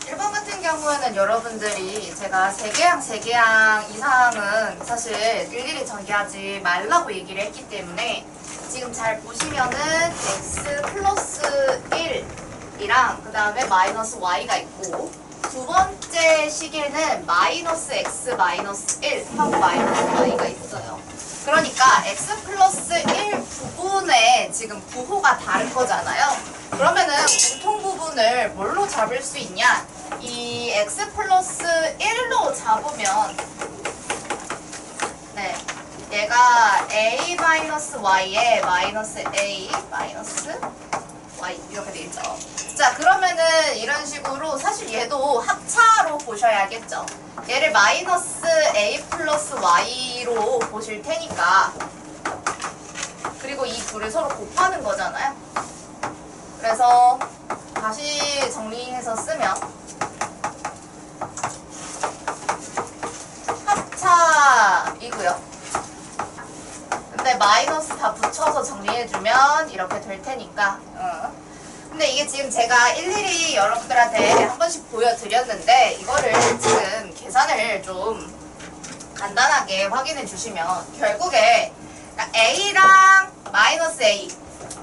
1번 같은 경우에는 여러분들이 제가 3개항 이상은 사실 일일이 전개하지 말라고 얘기를 했기 때문에 지금 잘 보시면은 x 플러스 1이랑 그 다음에 마이너스 y가 있고, 두 번째 식에는 마이너스 x 마이너스 1 하고 마이너스 y가 있어요. 그러니까 x 플러스 1 부분에 지금 부호가 다른 거잖아요. 그러면은 공통 부분을 뭘로 잡을 수 있냐? 이 x 플러스 1로 잡으면, 네, 얘가 a 마이너스 y에 마이너스 a 마이너스 y 이렇게 되겠죠. 자, 그러면은 이런 식으로 사실 얘도 합차로 보셔야겠죠. 얘를 마이너스 a 플러스 y로 보실 테니까, 그리고 이 둘을 서로 곱하는 거잖아요. 그래서 다시 정리해서 쓰면 합차이고요. 근데 마이너스 다 붙여서 정리해주면 이렇게 될 테니까. 근데 이게 지금 제가 일일이 여러분들한테 한 번씩 보여드렸는데, 이거를 지금 계산을 좀 간단하게 확인해 주시면 결국에 a랑 마이너스 a,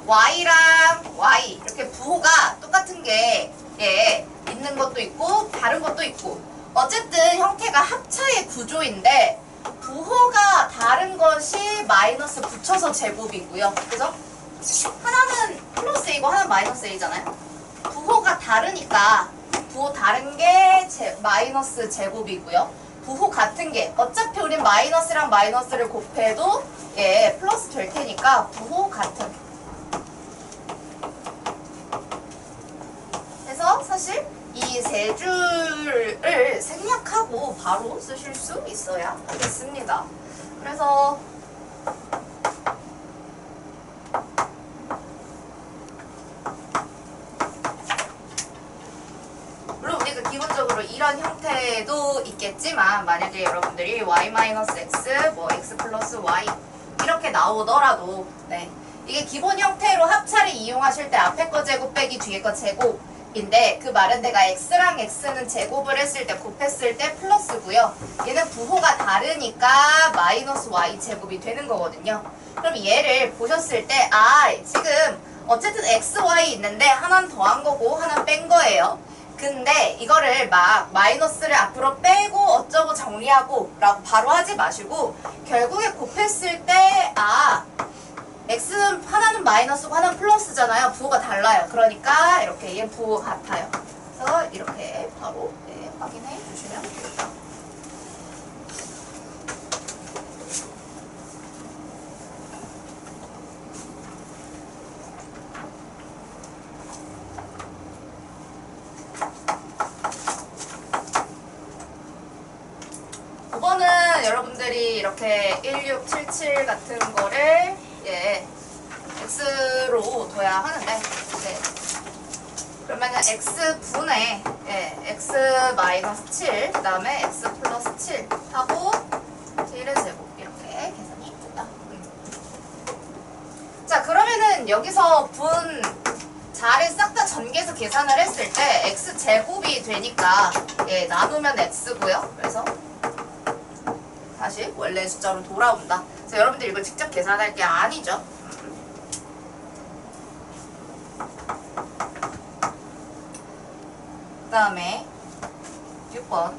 y랑 y 이렇게 부호가 똑같은 게 있는 것도 있고 다른 것도 있고, 어쨌든 형태가 합차의 구조인데 부호가 다른 것이 마이너스 붙여서 제곱이고요. 그죠? 하나는 플러스 a고 하나는 마이너스 a잖아요. 부호가 다르니까 부호 다른 게 마이너스 제곱이고요. 부호 같은 게 어차피 우린 마이너스랑 마이너스를 곱해도 플러스 될 테니까 부호 같은. 그래서 사실 이 세 줄을 생략하고 바로 쓰실 수 있어야 하겠습니다. 그래서 물론 우리가 기본적으로 이런 형태도 있겠지만, 만약에 여러분들이 y-x, 뭐 x 플러스 y 이렇게 나오더라도, 네, 이게 기본 형태로 합차를 이용하실 때 앞에 거 제곱 빼기 뒤에 거 제곱인데, 그 말은 내가 x랑 x는 제곱을 했을 때 곱했을 때 플러스고요. 얘는 부호가 다르니까 마이너스 y 제곱이 되는 거거든요. 그럼 얘를 보셨을 때 지금 어쨌든 x, y 있는데 하나는 더한 거고 하나는 뺀 거예요. 근데 이거를 막 마이너스를 앞으로 빼고 어쩌고 정리하고 라고 바로 하지 마시고, 결국에 곱했을 때 x는 하나는 마이너스고 하나는 플러스잖아요. 부호가 달라요. 그러니까 이렇게 얘 부호 같아요. 그래서 이렇게 바로 확인해 주시면 됩니다. 여러분들이 이렇게 1677 같은 거를 x로 둬야 하는데, 그러면은 x분의 x 마이너스 7, 그 다음에 x 플러스 7 하고 7의 제곱 이렇게 계산이 된다. 자, 그러면은 여기서 분 자를 싹 다 전개해서 계산을 했을 때 x 제곱이 되니까 나누면 x고요. 그래서 다시 원래 숫자로 돌아온다. 그래서 여러분들 이걸 직접 계산할 게 아니죠. 그 다음에 6번.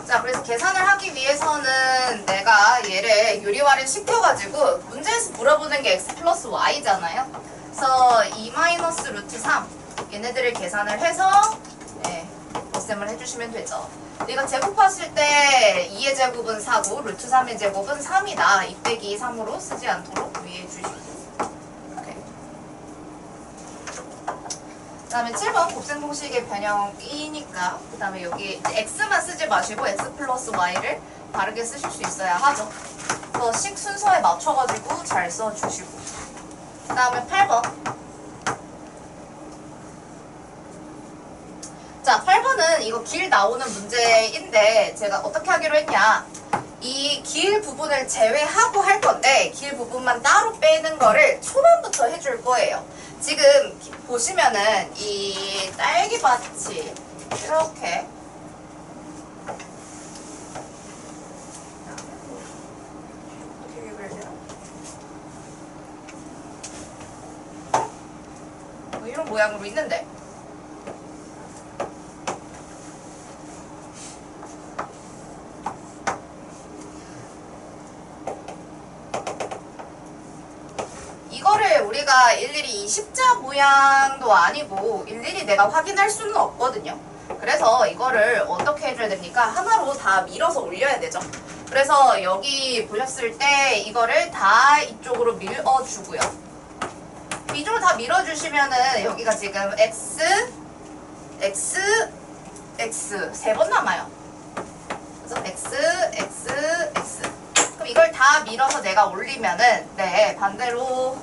자, 그래서 계산을 하기 위해서는 내가 얘를 유리화를 시켜가지고 문제에서 물어보는 게 x 플러스 y잖아요. 그래서 2 마이너스 루트 3 얘네들을 계산을 해서 곱셈을 해주시면 되죠. 이거 제곱하실 때 2의 제곱은 4고 루트 3의 제곱은 3이다. 2 빼기 3으로 쓰지 않도록 유의해 주시고, 그 다음에 7번 곱셈 공식의 변형이니까 그 다음에 여기 x만 쓰지 마시고 x 플러스 y를 바르게 쓰실 수 있어야 하죠. 그래서 식 순서에 맞춰가지고 잘 써주시고, 그 다음에 8번. 자, 8번은 이거 길 나오는 문제인데 제가 어떻게 하기로 했냐, 이 길 부분을 제외하고 할 건데 길 부분만 따로 빼는 거를 초반부터 해줄 거예요. 지금 보시면은 이 딸기밭이 이렇게 어떻게 그려야 되나? 뭐 이런 모양으로 있는데 이거를 우리가 일일이 이 십자 모양도 아니고 일일이 내가 확인할 수는 없거든요. 그래서 이거를 어떻게 해줘야 됩니까? 하나로 다 밀어서 올려야 되죠. 그래서 여기 보셨을 때 이거를 다 이쪽으로 밀어주고요. 이쪽으로 다 밀어주시면은 여기가 지금 X, X, X 3번 남아요. 그래서 X, X, X. 그럼 이걸 다 밀어서 내가 올리면은 네 반대로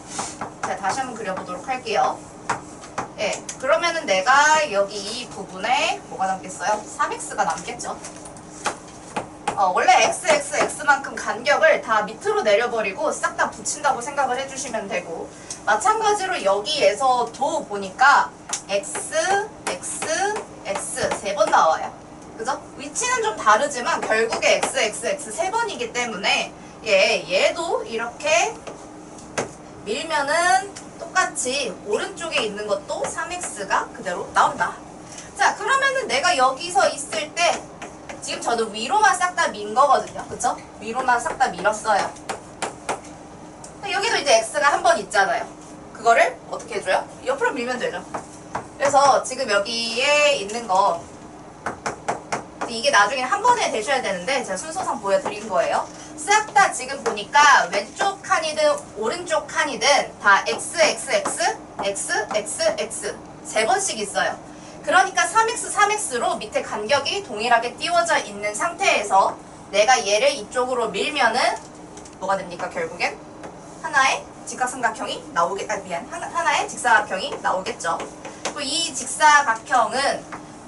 제가 다시 한번 그려보도록 할게요. 예, 그러면은 내가 여기 이 부분에 뭐가 남겠어요? 3x가 남겠죠. 원래 x, x, x만큼 간격을 다 밑으로 내려버리고 싹 다 붙인다고 생각을 해주시면 되고 마찬가지로 여기에서도 보니까 x, x, x 3번 나와요. 그죠? 위치는 좀 다르지만 결국에 x, x, x 3번이기 때문에 얘도 이렇게 밀면은 똑같이 오른쪽에 있는 것도 3x가 그대로 나온다. 자, 그러면은 내가 여기서 있을 때 지금 저도 위로만 싹 다 민 거거든요. 그쵸? 위로만 싹 다 밀었어요. 여기도 이제 x가 한 번 있잖아요. 그거를 어떻게 해줘요? 옆으로 밀면 되죠. 그래서 지금 여기에 있는 거 이게 나중에 한 번에 되셔야 되는데 제가 순서상 보여드린 거예요. 싹 다 지금 보니까 왼쪽 칸이든 오른쪽 칸이든 다 x, x, x, x, x, x 3번씩 있어요. 그러니까 3x, 3x로 밑에 간격이 동일하게 띄워져 있는 상태에서 내가 얘를 이쪽으로 밀면은 뭐가 됩니까? 결국엔 하나의 직각삼각형이 하나의 직사각형이 나오겠죠. 그리고 이 직사각형은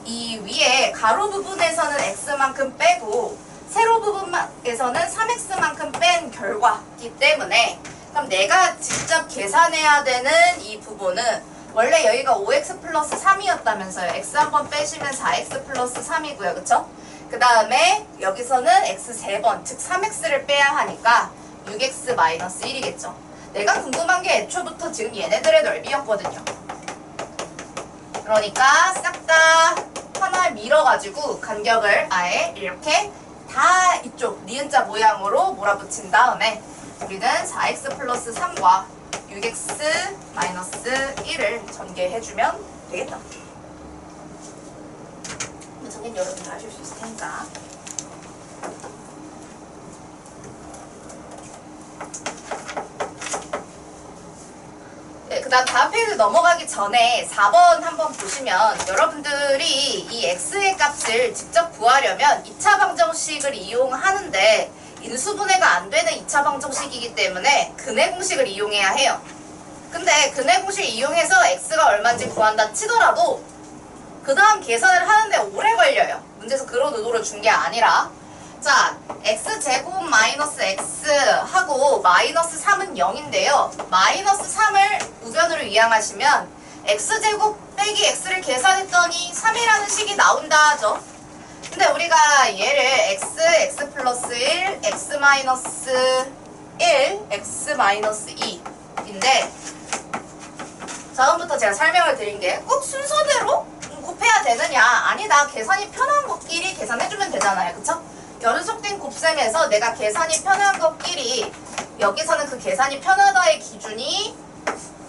이 위에 가로 부분에서는 x만큼 빼고 세로 부분에서는 3x만큼 뺀 결과이기 때문에 그럼 내가 직접 계산해야 되는 이 부분은 원래 여기가 5x 플러스 3이었다면서요. x 한 번 빼시면 4x 플러스 3이고요. 그쵸? 그 다음에 여기서는 x 3번, 즉 3x를 빼야 하니까 6x 마이너스 1이겠죠. 내가 궁금한 게 애초부터 지금 얘네들의 넓이였거든요. 그러니까 싹 다 하나 밀어가지고 간격을 아예 이렇게 다 이쪽 니은자 모양으로 몰아붙인 다음에 우리는 4x 플러스 3과 6x 마이너스 1을 전개해주면 되겠다. 전개는 여러분들 하실 수 있을 테니까. 네, 그 다음 페이지 넘어가기 전에 4번 한번 보시면 여러분들이 이 x의 값을 직접 구하려면 2차 방정식을 이용하는데 인수분해가 안 되는 2차 방정식이기 때문에 근해 공식을 이용해야 해요. 근데 근해 공식 이용해서 x가 얼마인지 구한다 치더라도 그 다음 계산을 하는데 오래 걸려요. 문제에서 그런 의도를 준 게 아니라 자, x제곱 마이너스 x 하고 마이너스 3은 0인데요. 마이너스 3을 우변으로 이항하시면 x제곱 빼기 x를 계산했더니 3이라는 식이 나온다 하죠. 근데 우리가 얘를 x 플러스 1, x 마이너스 1, x 마이너스 2인데 다음부터 제가 설명을 드린 게 꼭 순서대로 곱해야 되느냐? 아니다. 계산이 편한 것끼리 계산해주면 되잖아요. 그쵸? 연속된 곱셈에서 내가 계산이 편한 것끼리 여기서는 그 계산이 편하다의 기준이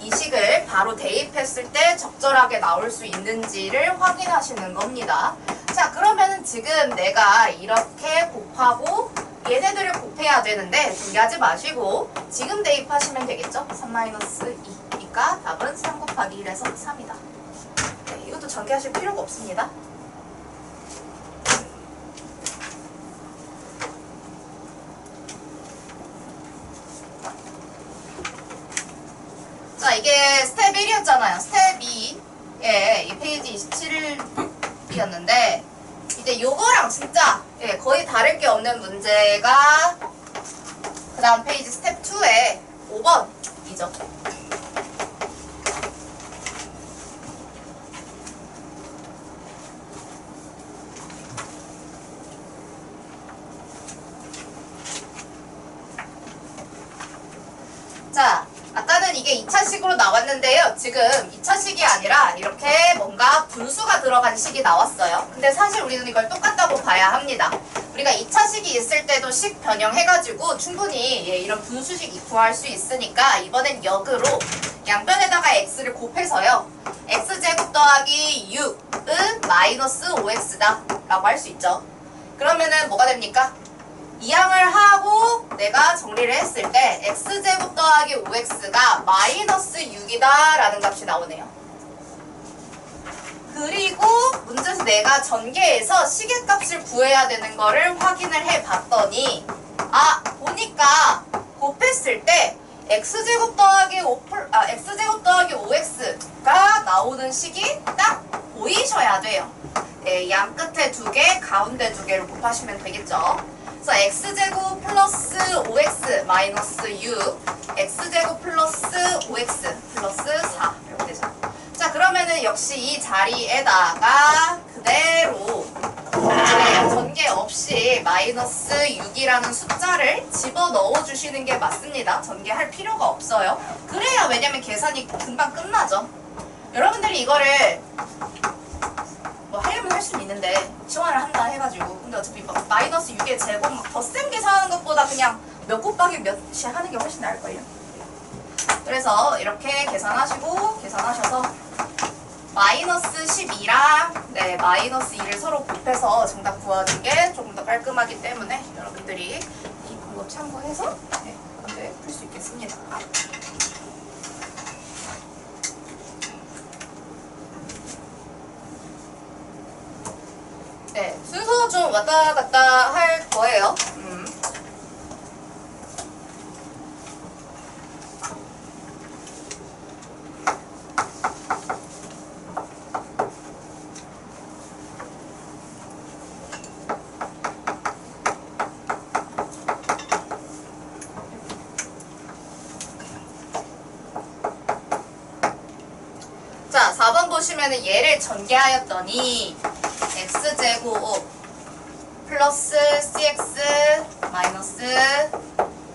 이 식을 바로 대입했을 때 적절하게 나올 수 있는지를 확인하시는 겁니다. 자, 그러면은 지금 내가 이렇게 곱하고 얘네들을 곱해야 되는데 준비하지 마시고 지금 대입하시면 되겠죠? 3-2니까 답은 3 곱하기 1에서 3이다. 네, 이것도 전개하실 필요가 없습니다. 자, 이게 스텝 1이었잖아요. 스텝 2에 이 페이지 27이었는데 이제 근데 요거랑 진짜 거의 다를 게 없는 문제가 그 다음 페이지 스텝 2에 5번이죠. 자, 아까는 이게 2차식으로 나왔는데요. 지금 2차식이 아니라 이렇게 뭔가 분수가 들어간 식이 나왔어요. 근데 사실 우리는 이걸 똑같다고 봐야 합니다. 우리가 2차식이 있을 때도 식 변형해가지고 충분히 이런 분수식 구할 수 있으니까 이번엔 역으로 양변에다가 x를 곱해서요. x제곱 더하기 6은 마이너스 5x다 라고 할 수 있죠. 그러면은 뭐가 됩니까? 이항을 하고 내가 정리를 했을 때 x제곱 더하기 5x가 마이너스 6이다 라는 값이 나오네요. 그리고 문제에서 내가 전개해서 시계값을 구해야 되는 거를 확인을 해봤더니 보니까 곱했을 때 x제곱 더하기 5x가 나오는 식이 딱 보이셔야 돼요. 양 끝에 2개, 가운데 2개를 곱하시면 되겠죠. 그래서 x제곱 플러스 5x 마이너스 6, x제곱 플러스 5x 플러스 4 이렇게 되죠. 자, 그러면은 역시 이 자리에다가 그대로 전개 없이 마이너스 6이라는 숫자를 집어넣어 주시는 게 맞습니다. 전개할 필요가 없어요. 그래야 왜냐면 계산이 금방 끝나죠. 여러분들이 이거를 뭐 하려면 할 수는 있는데 시원을 한다 해가지고 근데 어차피 막 마이너스 6의 제곱 막 덧셈 계산하는 것보다 그냥 몇 곱하기 몇이 하는 게 훨씬 나을걸요. 그래서 이렇게 계산하셔서 마이너스 12랑 마이너스 2를 서로 곱해서 정답 구하는 게 조금 더 깔끔하기 때문에 여러분들이 이 방법 참고해서 문제 풀 수 있겠습니다. 순서 좀 왔다 갔다 할 거예요. 자, 4번 보시면은 얘를 전개하였더니 x제곱 플러스 cx 마이너스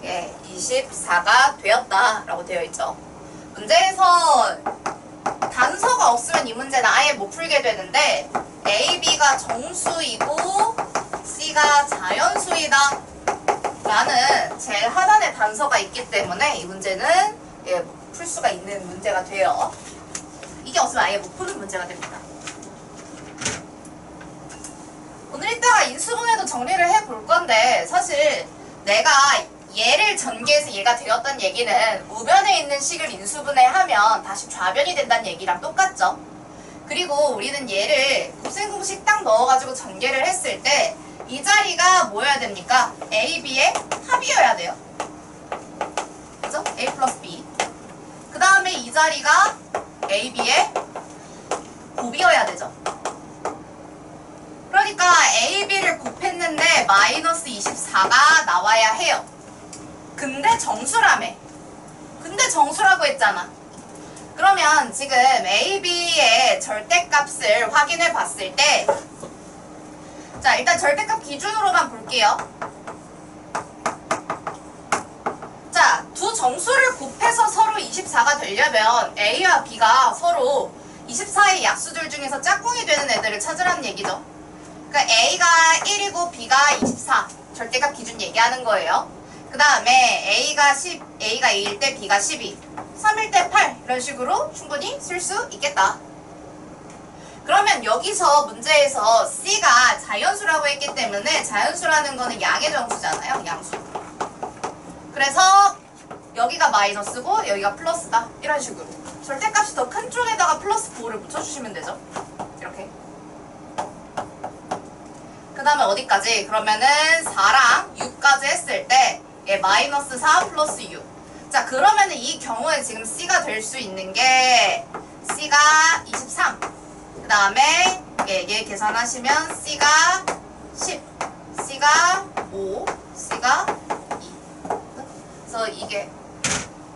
24가 되었다 라고 되어 있죠. 문제에서 단서가 없으면 이 문제는 아예 못 풀게 되는데 a, b가 정수이고 c가 자연수이다 라는 제일 하단에 단서가 있기 때문에 이 문제는 풀 수가 있는 문제가 돼요. 이게 없으면 아예 못 푸는 문제가 됩니다. 오늘 이따가 인수분해도 정리를 해볼 건데 사실 내가 얘를 전개해서 얘가 되었다는 얘기는 우변에 있는 식을 인수분해하면 다시 좌변이 된다는 얘기랑 똑같죠. 그리고 우리는 얘를 곱셈공식 딱 넣어가지고 전개를 했을 때 이 자리가 뭐여야 됩니까? A, B의 합이어야 돼요. 그죠? A 플러스 B. 그 다음에 이 자리가 A, B의 곱이어야 되죠. 그러니까 A, B를 곱했는데 마이너스 24가 나와야 해요. 근데 정수라며. 근데 정수라고 했잖아. 그러면 지금 A, B의 절대값을 확인해 봤을 때 자, 일단 절대값 기준으로만 볼게요. 자, 두 정수를 곱해서 서로 24가 되려면 A와 B가 서로 24의 약수들 중에서 짝꿍이 되는 애들을 찾으라는 얘기죠. 그러니까 A가 1이고 B가 24 절대값 기준 얘기하는 거예요. 그 다음에 A가 2일 때 B가 12 3일 때 8 이런 식으로 충분히 쓸 수 있겠다. 그러면 여기서 문제에서 C가 자연수라고 했기 때문에 자연수라는 거는 양의 정수잖아요. 양수. 그래서 여기가 마이너스고 여기가 플러스다. 이런 식으로. 절대값이 더 큰 쪽에다가 플러스 9를 붙여주시면 되죠. 이렇게. 그 다음에 어디까지? 그러면은 4랑 6까지 했을 때 마이너스 4 플러스 6. 자, 그러면은 이 경우에 지금 C가 될 수 있는 게 C가 23. 그 다음에 얘 계산하시면 C가 10, C가 5, C가 2. 그래서 이게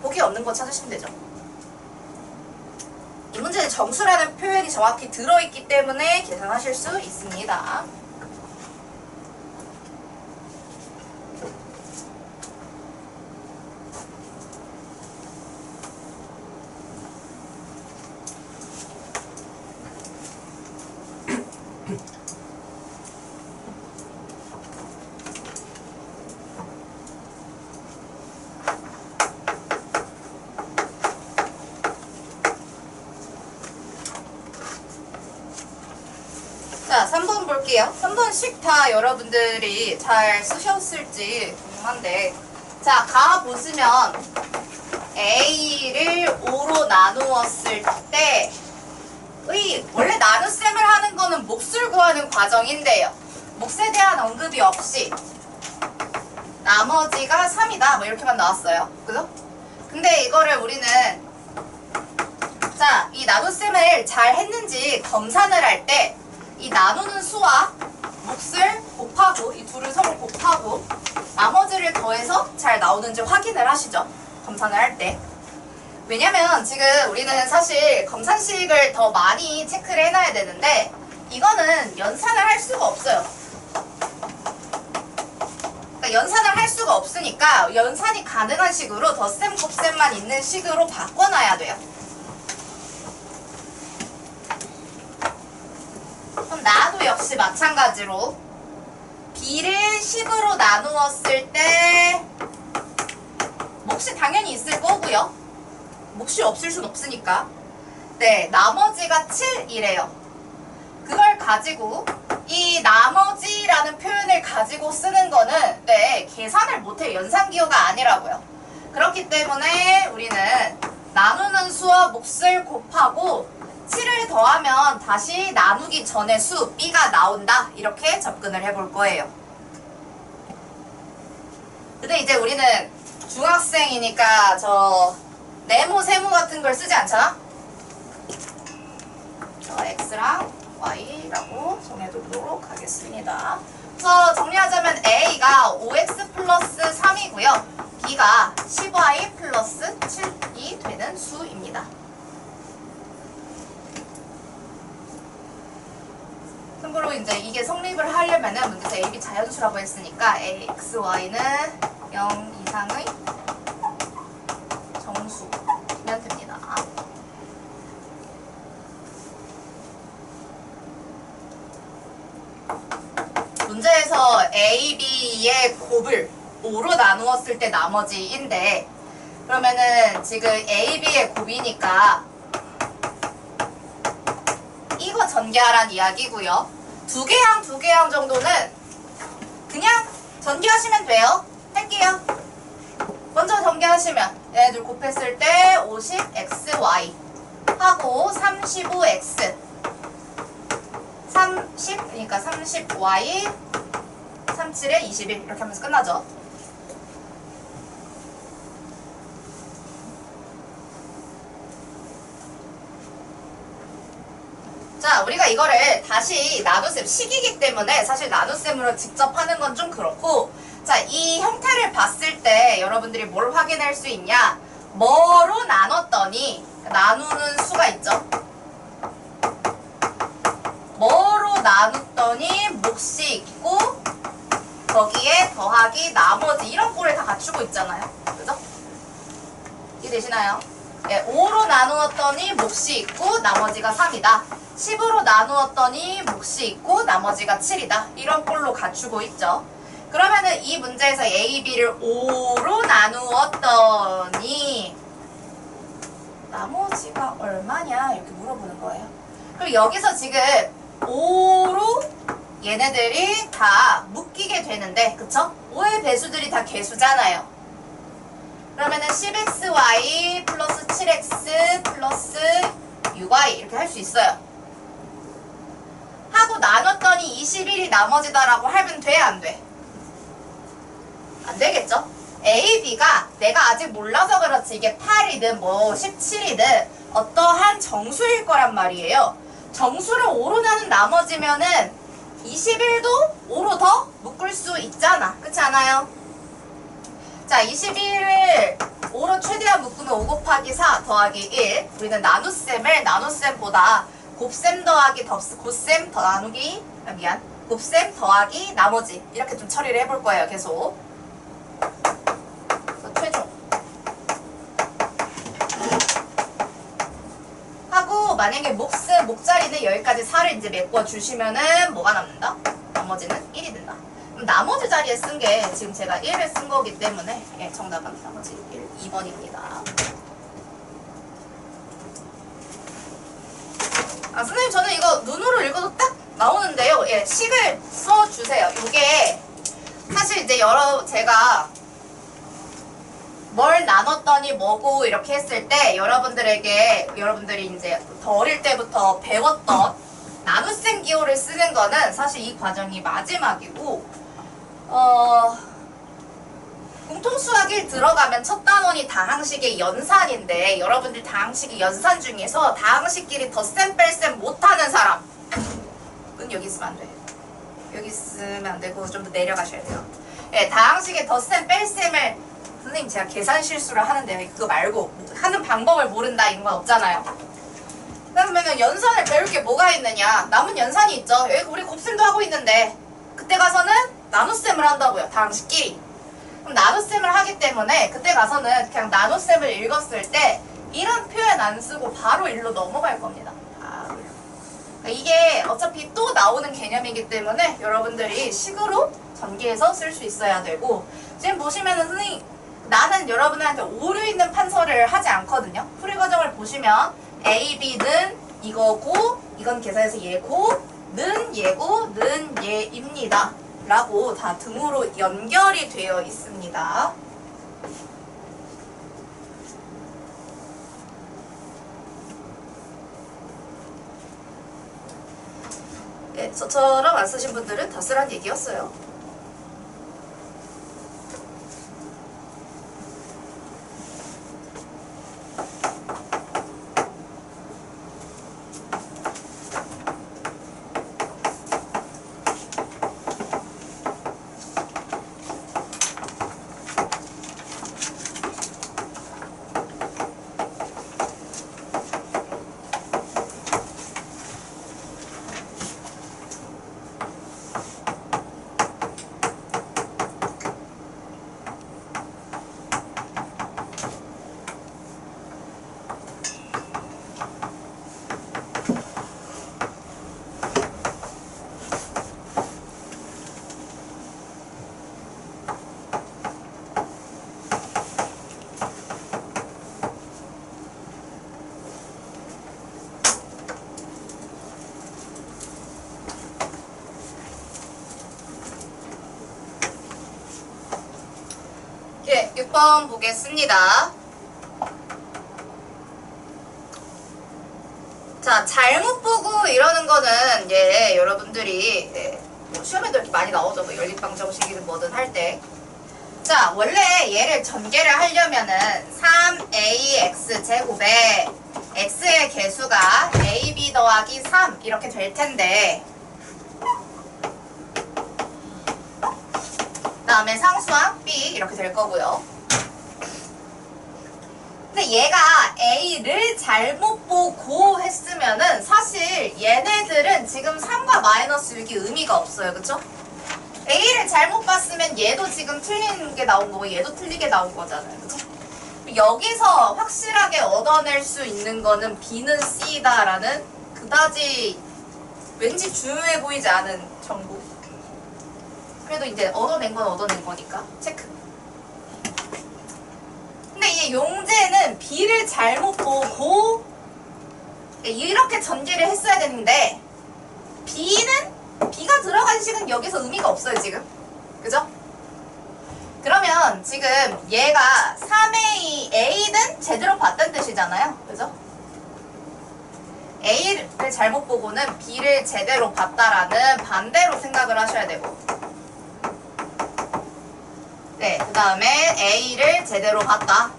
보기 없는 거 찾으시면 되죠. 이 문제는 정수라는 표현이 정확히 들어있기 때문에 계산하실 수 있습니다. 자, 3번 볼게요. 3번씩 다 여러분들이 잘 쓰셨을지 궁금한데, 자, 가 보시면 A를 5로 나누었을 때 원래 나눗셈을 하는 거는 몫을 구하는 과정인데요. 몫에 대한 언급이 없이 나머지가 3이다 뭐 이렇게만 나왔어요. 그죠? 근데 이거를 우리는 자, 이 나눗셈을 잘 했는지 검산을 할 때 이 나누는 수와 몫을 곱하고 이 둘을 서로 곱하고 나머지를 더해서 잘 나오는지 확인을 하시죠. 검산을 할 때. 왜냐면 지금 우리는 사실 검산식을 더 많이 체크를 해놔야 되는데 이거는 연산을 할 수가 없어요. 그러니까 연산을 할 수가 없으니까 연산이 가능한 식으로 덧셈, 곱셈만 있는 식으로 바꿔놔야 돼요. 그럼 나도 역시 마찬가지로 B를 10으로 나누었을 때 몫이 당연히 있을 거고요. 몫이 없을 순 없으니까. 네, 나머지가 7이래요. 그걸 가지고 이 나머지라는 표현을 가지고 쓰는 거는 네, 계산을 못해 연산기호가 아니라고요. 그렇기 때문에 우리는 나누는 수와 몫을 곱하고 7을 더하면 다시 나누기 전의 수 B가 나온다. 이렇게 접근을 해볼 거예요. 근데 이제 우리는 중학생이니까 저 네모, 세모 같은 걸 쓰지 않잖아? X랑 Y라고 정해두도록 하겠습니다. 그래서 정리하자면 A가 5X 플러스 3이고요. B가 10Y 플러스 7이 되는 수입니다. 참고로 이제 이게 성립을 하려면은 문제에서 A, B 자연수라고 했으니까 A, X, Y는 0 이상의 정수면 됩니다. 문제에서 A, B의 곱을 5로 나누었을 때 나머지인데 그러면은 지금 A, B의 곱이니까 이거 전개하란 이야기고요. 두 개항 정도는 그냥 전개하시면 돼요. 할게요. 먼저 전개하시면 얘네들 곱했을 때 50xy 하고 35x 30 그러니까 30y 37에 21 이렇게 하면서 끝나죠. 자, 우리가 이거를 다시 나눗셈 식이기 때문에 사실 나눗셈으로 직접 하는 건 좀 그렇고 자, 이 형태를 봤을 때 여러분들이 뭘 확인할 수 있냐? 뭐로 나눴더니 나누는 수가 있죠. 뭐로 나눴더니 몫이 있고 거기에 더하기 나머지 이런 꼴을 다 갖추고 있잖아요. 그죠? 이해되시나요? 예, 5로 나누었더니 몫이 있고 나머지가 3이다. 10으로 나누었더니 몫이 있고 나머지가 7이다. 이런 꼴로 갖추고 있죠. 그러면은 이 문제에서 A, B를 5로 나누었더니 나머지가 얼마냐 이렇게 물어보는 거예요. 그리고 여기서 지금 5로 얘네들이 다 묶이게 되는데 그쵸? 5의 배수들이 다 개수잖아요. 그러면은 10xy 플러스 7x 플러스 6y 이렇게 할 수 있어요. 하고 나눴더니 21이 나머지다라고 하면 돼, 안 돼? 안 되겠죠? A, B가 내가 아직 몰라서 그렇지 이게 8이든 뭐 17이든 어떠한 정수일 거란 말이에요. 정수를 5로 나눈 나머지면은 21도 5로 더 묶을 수 있잖아. 그렇지 않아요? 자, 21을 5로 최대한 묶으면 5 곱하기 4 더하기 1. 우리는 나눗셈을 나눗셈보다 곱셈 더하기 곱셈 더 나누기, 미안, 곱셈 더하기 나머지 이렇게 좀 처리를 해볼 거예요. 계속. 그래서 최종 하고, 만약에 목자리는 여기까지 4를 이제 메꿔 주시면은 뭐가 남는다? 나머지는 1이 된다. 그럼 나머지 자리에 쓴 게 지금 제가 1을 쓴 거기 때문에, 예, 정답은 나머지 1, 2번입니다. 아, 선생님, 저는 이거 눈으로 읽어도 딱 나오는데요. 예, 식을 써주세요. 이게 사실 이제 제가 뭘 나눴더니 뭐고 이렇게 했을 때 여러분들이 이제 더 어릴 때부터 배웠던 나눗셈 기호를 쓰는 거는 사실 이 과정이 마지막이고, 공통수학 1 들어가면 첫 단원이 다항식의 연산인데, 여러분들 다항식의 연산 중에서 다항식끼리 덧셈 뺄셈 못하는 사람은 여기 있으면 안 돼. 여기 있으면 안 되고 좀 더 내려가셔야 돼요. 예, 다항식의 덧셈 뺄셈을 선생님 제가 계산 실수를 하는데요. 그거 말고 하는 방법을 모른다 이런 건 없잖아요. 그러면 연산을 배울 게 뭐가 있느냐? 남은 연산이 있죠. 여기 우리 곱셈도 하고 있는데 그때 가서는 나눗셈을 한다고요. 다항식끼리. 그럼 나눗셈을 하기 때문에 그때 가서는 그냥 나눗셈을 읽었을 때 이런 표현 안 쓰고 바로 일로 넘어갈 겁니다. 바로. 이게 어차피 또 나오는 개념이기 때문에 여러분들이 식으로 전개해서 쓸 수 있어야 되고, 지금 보시면은 선생님 나는 여러분한테 오류 있는 판서를 하지 않거든요. 풀이 과정을 보시면 A, B는 이거고, 이건 계산해서 얘고, 는 얘고, 는 얘입니다 라고 다 등으로 연결이 되어 있습니다. 예, 저처럼 안 쓰신 분들은 다 쓰란 얘기였어요. 예, 6번 보겠습니다. 자, 잘못 보고 이러는 거는, 예, 여러분들이, 예, 뭐 시험에도 이렇게 많이 나오죠. 뭐 연립방정식이든 뭐든 할 때. 자, 원래 얘를 전개를 하려면은 3ax 제곱에 x의 개수가 ab 더하기 3 이렇게 될 텐데, 다음에 상수항 b 이렇게 될 거고요. 근데 얘가 a를 잘못 보고 했으면은 사실 얘네들은 지금 3과 마이너스 6이 의미가 없어요. 그쵸? a를 잘못 봤으면 얘도 지금 틀린 게 나온 거고 얘도 틀리게 나온 거잖아요. 그쵸? 여기서 확실하게 얻어낼 수 있는 거는 b는 c다라는 그다지 왠지 중요해 보이지 않은 정보. 그래도 이제 얻어낸 건 얻어낸 거니까 체크. 근데 이 용제는 B를 잘못 보고 이렇게 전개를 했어야 되는데 B가 들어간 식은 여기서 의미가 없어요 지금. 그죠? 그러면 지금 얘가 3A는 제대로 봤다는 뜻이잖아요. 그죠? A를 잘못 보고는 B를 제대로 봤다라는 반대로 생각을 하셔야 되고, 네, 그 다음에 A를 제대로 봤다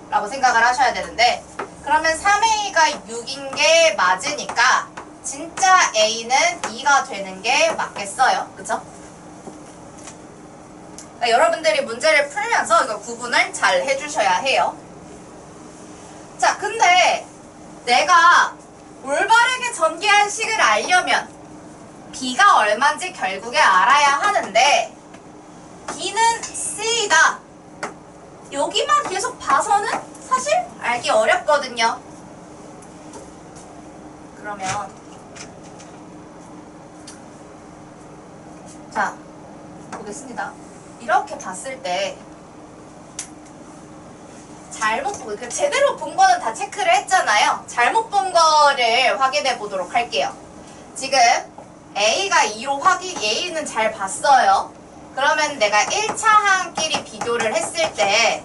라고 생각을 하셔야 되는데, 그러면 3a가 6인 게 맞으니까 진짜 a는 2가 되는 게 맞겠어요. 그죠? 그러니까 여러분들이 문제를 풀면서 이거 구분을 잘 해주셔야 해요. 자, 근데 내가 올바르게 전개한 식을 알려면 b가 얼마인지 결국에 알아야 하는데 b는 c다. 여기만 계속 봐서는 사실 알기 어렵거든요. 그러면 자, 보겠습니다. 이렇게 봤을 때 잘못 본, 제대로 본 거는 다 체크를 했잖아요. 잘못 본 거를 확인해 보도록 할게요. 지금 A가 2로 A는 잘 봤어요. 그러면 내가 1차 항끼리 비교를 했을 때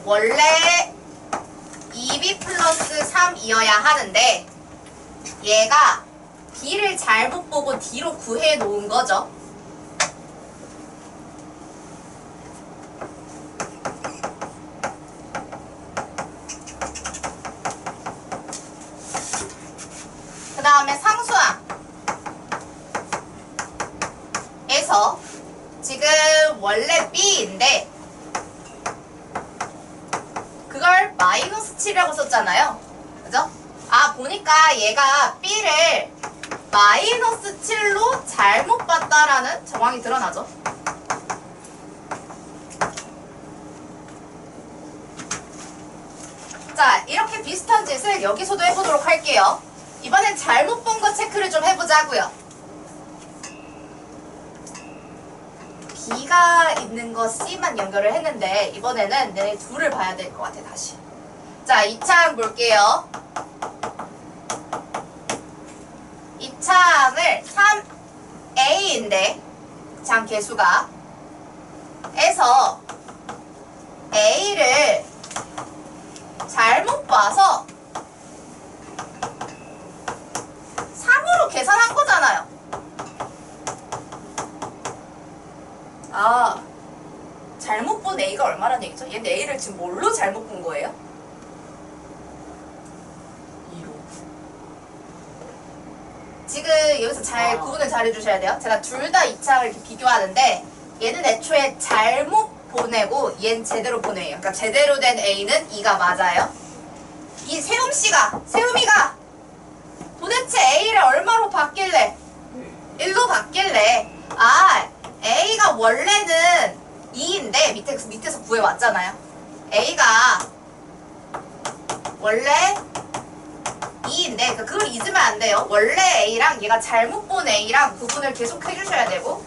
원래 2B 플러스 3이어야 하는데 얘가 B를 잘못 보고 D로 구해 놓은 거죠. 그 다음에 상수항에서 지금 원래 B인데 그걸 마이너스 7이라고 썼잖아요. 그죠? 아, 보니까 얘가 B를 마이너스 7로 잘못 봤다라는 정황이 드러나죠. 자, 이렇게 비슷한 짓을 여기서도 해보도록 할게요. 이번엔 잘못 본 거 체크를 좀 해보자고요. B가 있는 거 C만 연결을 했는데 이번에는 내 둘을 봐야 될 것 같아. 다시. 자, 2차항 볼게요. 2차항을 3A인데 장 개수가 에서 A를 잘못 봐서 3으로 계산한 거잖아요. 아, 잘못 본 A가 얼마란 얘기죠? 얘는 A를 지금 뭘로 잘못 본 거예요? 2로. 지금 여기서 잘 구분을 잘 해주셔야 돼요. 제가 둘 다 2차를 이렇게 비교하는데 얘는 애초에 잘못 보내고 얘는 제대로 보내요. 그러니까 제대로 된 A는 2가 맞아요. 이 세움이가 도대체 A를 얼마로 봤길래 1로 봤길래 아, A가 원래는 2인데 밑에서 구해왔잖아요. A가 원래 2인데 그러니까 그걸 잊으면 안 돼요. 원래 A랑 얘가 잘못 본 A랑 구분을 계속 해주셔야 되고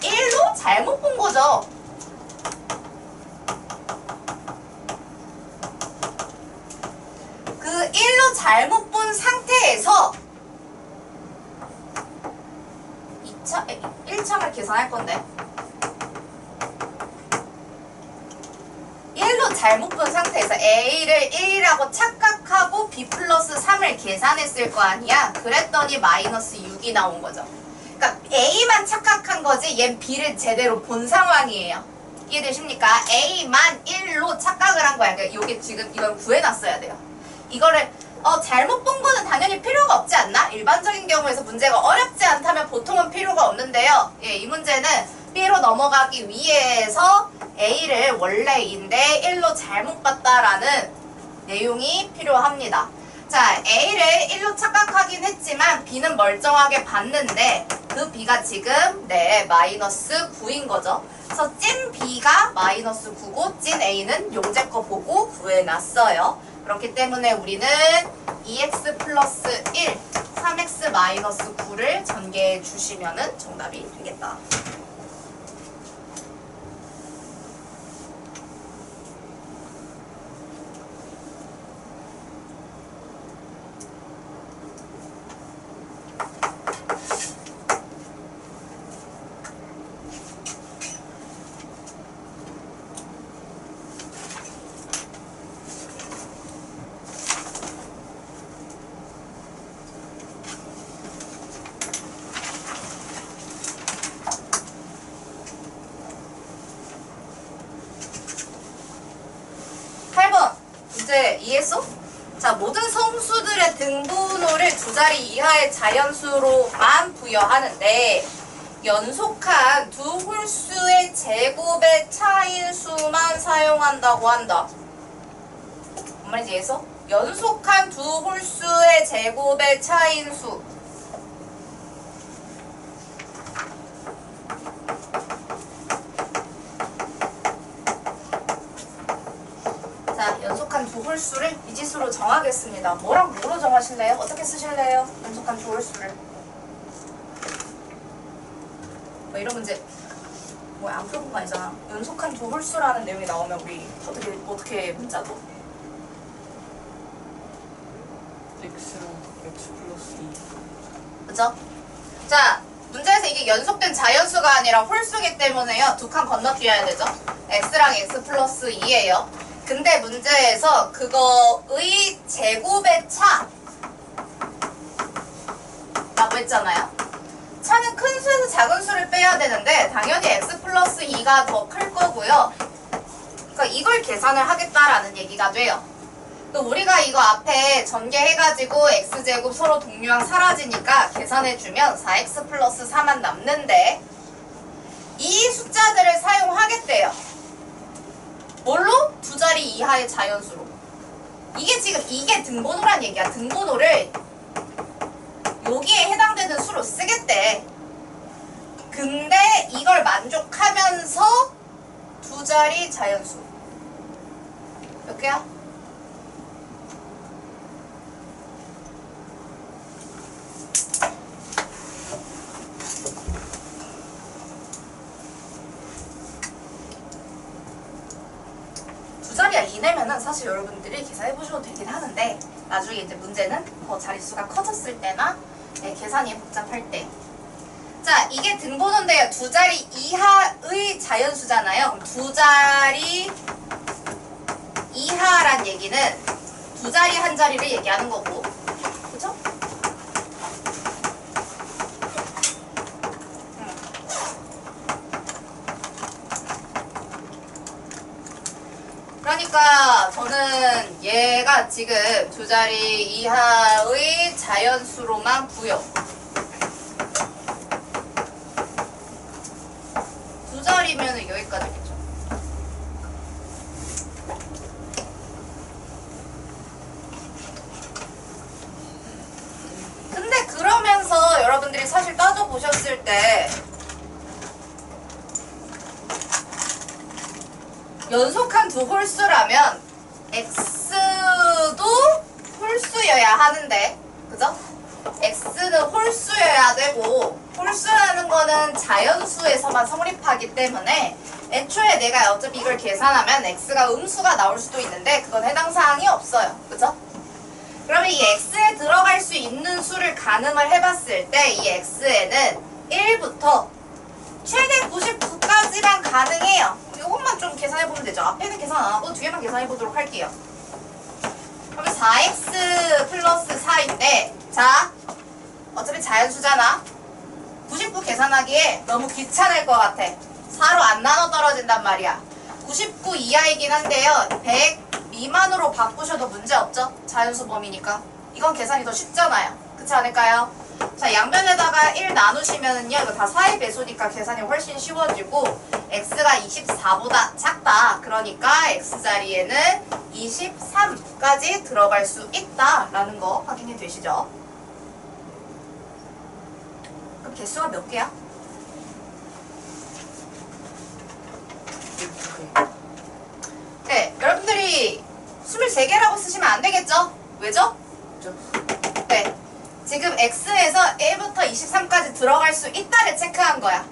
1로 잘못 본 거죠. 그 1로 잘못 본 상태에서 1차를 계산할 건데 1로 잘못 본 상태에서 A를 1이라고 착각하고 B 플러스 3을 계산했을 거 아니야? 그랬더니 마이너스 6이 나온 거죠. 그러니까 A만 착각한 거지 얜 B를 제대로 본 상황이에요. 이해되십니까? A만 1로 착각을 한 거야. 그러니까 요게 지금 이걸 구해놨어야 돼요. 이거를 잘못 본 거는 당연히 필요가 없지 않나? 일반적인 경우에서 문제가 어렵지 않다면 보통은 필요가 없는데요. 예, 이 문제는 B로 넘어가기 위해서 A를 원래인데 1로 잘못 봤다라는 내용이 필요합니다. 자, A를 1로 착각하긴 했지만 B는 멀쩡하게 봤는데 그 B가 지금 마이너스 9인 거죠. 그래서 찐 B가 마이너스 9고 찐 A는 용재 거 보고 구해놨어요. 그렇기 때문에 우리는 2x 플러스 1, 3x 마이너스 9를 전개해 주시면 정답이 되겠다. 문제 이해했어? 자, 모든 성수들의 등분호를 두 자리 이하의 자연수로만 부여하는데 연속한 두 홀수의 제곱의 차인수만 사용한다고 한다. 뭔 말인지 이해했어? 연속한 두 홀수의 제곱의 차인수. 자, 연속한 두 홀수를 미지수로 정하겠습니다. 뭐랑 뭐로 정하실래요? 어떻게 쓰실래요? 연속한 두 홀수를. 뭐 이런 문제 뭐 안 풀어본 거 아니잖아. 연속한 두 홀수라는 내용이 나오면 우리 어떻게 문자도? x랑 x 플러스 2. 그죠? 자, 문제에서 이게 연속된 자연수가 아니라 홀수기 때문에요. 두 칸 건너뛰어야 되죠? x랑 x 플러스 2예요. 근데 문제에서 그거의 제곱의 차 라고 했잖아요. 차는 큰 수에서 작은 수를 빼야 되는데 당연히 x 플러스 2가 더 클 거고요. 그러니까 이걸 계산을 하겠다라는 얘기가 돼요. 또 우리가 이거 앞에 전개해가지고 x제곱 서로 동류항 사라지니까 계산해주면 4x 플러스 4만 남는데 이 숫자들을 사용하겠대요. 뭘로? 두 자리 이하의 자연수로. 이게 지금 이게 등번호란 얘기야. 등번호를 여기에 해당되는 수로 쓰겠대. 근데 이걸 만족하면서 두 자리 자연수. 몇 개야? 두 자리야 이내면은 사실 여러분들이 계산해보셔도 되긴 하는데 나중에 이제 문제는 더 자릿수가 커졌을 때나 계산이 복잡할 때. 자, 이게 등번호인데요. 두 자리 이하의 자연수잖아요. 그럼 두 자리 이하란 얘기는 두 자리 한 자리를 얘기하는 거고. 그죠? 그러니까 저는 얘가 지금 두 자리 이하의 자연수로만 부여. 두 자리면은 여기까지겠죠. 근데 그러면서 여러분들이 사실 따져보셨을 때 연속한 두 홀수라면 x도 홀수여야 하는데, 그죠? x는 홀수여야 되고 홀수라는 거는 자연수에서만 성립하기 때문에 애초에 내가 어차피 이걸 계산하면 x가 음수가 나올 수도 있는데 그건 해당 사항이 없어요. 그죠? 그러면 이 x에 들어갈 수 있는 수를 가늠을 해봤을 때 이 x에는 1부터 최대 99까지만 가능해요. 이것만 좀 계산해보면 되죠. 앞에는 계산 안 하고 뒤에만 계산해보도록 할게요. 그러면 4x 플러스 4인데 자, 어차피 자연수잖아. 99 계산하기에 너무 귀찮을 것 같아. 4로 안 나눠 떨어진단 말이야. 99 이하이긴 한데요. 100 미만으로 바꾸셔도 문제 없죠? 자연수 범위니까. 이건 계산이 더 쉽잖아요. 그렇지 않을까요? 자, 양변에다가 1 나누시면은요, 이거 다 4의 배수니까 계산이 훨씬 쉬워지고 x가 24보다 작다. 그러니까 x자리에는 23까지 들어갈 수 있다라는 거 확인이 되시죠? 그럼 개수가 몇 개야? 네, 여러분들이 23개라고 쓰시면 안 되겠죠? 왜죠? 네. 지금 x에서 1부터 23까지 들어갈 수 있다를 체크한 거야.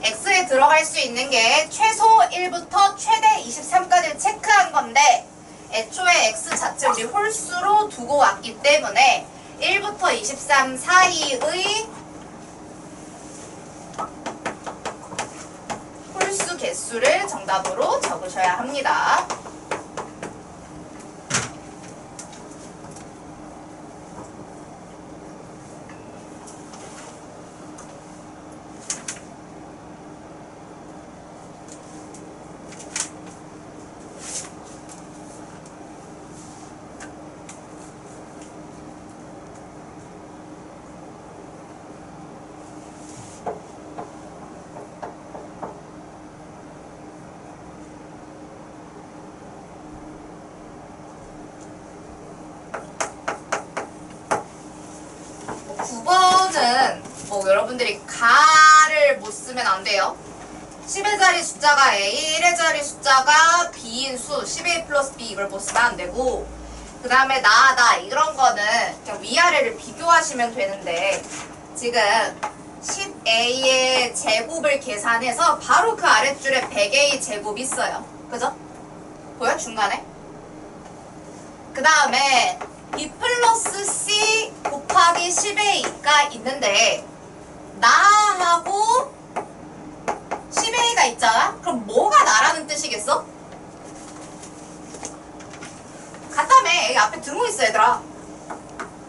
x에 들어갈 수 있는 게 최소 1부터 최대 23까지를 체크한 건데 애초에 x 자체 우리 홀수로 두고 왔기 때문에 1부터 23 사이의 홀수 개수를 정답으로 적으셔야 합니다. 되고 여러분들이 가를 못 쓰면 안 돼요. 10의 자리 숫자가 A, 1의 자리 숫자가 B인 수 11 플러스 B 이걸 못 쓰면 안 되고 그 다음에 나 이런 거는 그냥 위아래를 비교하시면 되는데 지금 10A의 제곱을 계산해서 바로 그 아랫줄에 100A 제곱이 있어요. 그죠? 보여? 중간에? 그 다음에 B 플러스 C 곱하기 10A가 있는데 나하고 10A가 있잖아? 그럼 뭐가 나라는 뜻이겠어? 같다며. 여기 앞에 등호 있어 얘들아.